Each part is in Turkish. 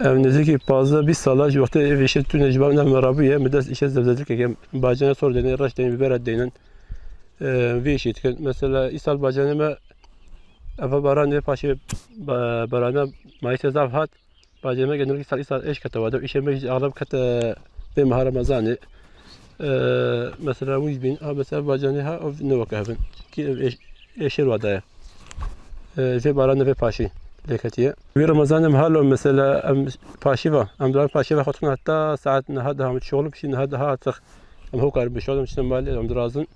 Evinizdeki fazla bir salaj yoktu ev işi tüm necbamdan merabiye müddet işe zevzedik ki bacana sor denen raş denen biber denen bir işi mesela isal bacanıma ava baran ne paşa barana mayte zavhat bacanıma genel isal eş katavadı işe meclis ağlam kata ve maharamazani mesela wujbin mesela bacanı ha ne vakabın ki eşir vadaya ve baran ve paşi lekatiye. Bir Ramazan'ım halo mesela paşiva, amdar paşiva hatun hatta saat nehad ham şoğlum şimdi nehad artık am ho karbi şoğlum işte mali amdrazın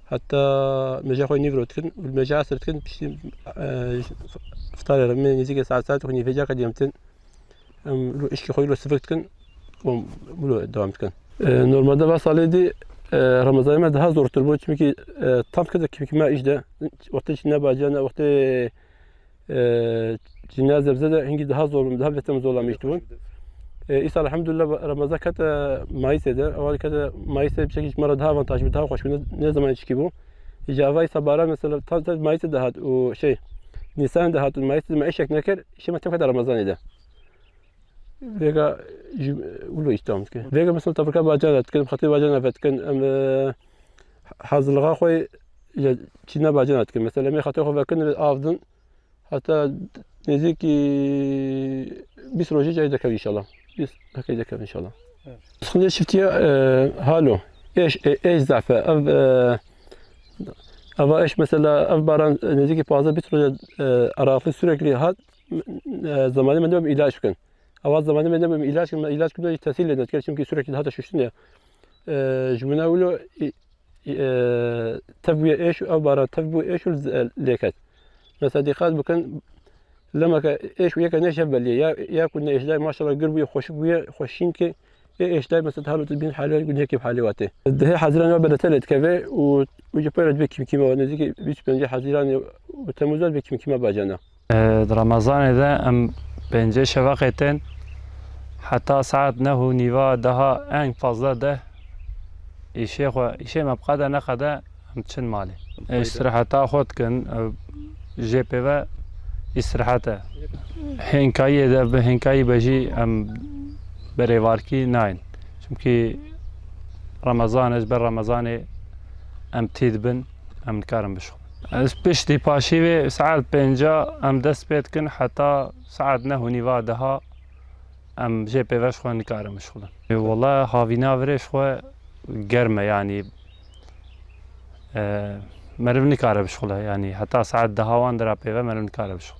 hatta meja koy nivro tkin meja asır tkin şimdi iftar yarım nizike saat koy feca kadiyamtin lo işki koylo sıfır tkin bu devam tkin. Normalde vasaledi Ramazan'ıma daha zortur bu çünkü tam kadar kime işte orta içinde bacana orta Cenaze bize de hangi daha zor, daha beter zorlamıştı bu. İsa elhamdülillah Ramazan kata Mayıs'da, evvel kata Mayıs'da bir şekilde mara daha avantajlı, daha hoş. Ne zaman çıkıyor bu? Icavay sabara mesela tam Mayıs'da daha o şey Nisan'da daha Mayıs'da ma eşek neker, şimdi tam kadar Ramazan ede. Vega ulu istamız ki. Vega mesela tabii bacana, tkın xatı bacana tkın hazırlığa koy Çin'e bacana tkın. Mesela me xatı koy vakın avdın hatta neyse ki bir proje cayda inşallah. Biz bakacak inşallah. Şimdi şiftiye halo. Eş zafe. Ama eş mesela ev baran neyse ki fazla bir proje arafı sürekli hat zamanı ben de ilaç kın. Avaz zamanı ben de ilaç kın tesir edin. Çünkü sürekli hatta şuştun ya. Cümle ulu tabi eş ev baran tabi eş leket. Mesela dikkat bakın لما ايش وياك انا شبل يا كنا ايش ما شاء الله قربي خوش ويا خوشين كي ايش داي مثلا هالو تبين حالي يقول هيك بحالواته ده حزران وبدا ثلاث كذا وجبرت بك كيما نزيك بيش بنجي حزران وتموزل بك كيما باجانا رمضان اذا ام بنجي شفقتين حتى ساعات نهو نيفا daha en fazla da işe mabqada ne kadar çın mali istirahat خود كن جيبي استراحته هنكاي ده بهنكاي بجي ام بريواركي ناين çünkü Ramazan ez ber Ramazan'ı em tidbin em nikarim bişxu ez piştî paşî ve saat penca em dest pê dikin heta saat nehu nîva daha em jê pêve xwe nikarim bişxu wala havîna virê xwe germ e yani meriv nikare bişxu yani heta saat daha wan dira pêve meriv nikare bişxu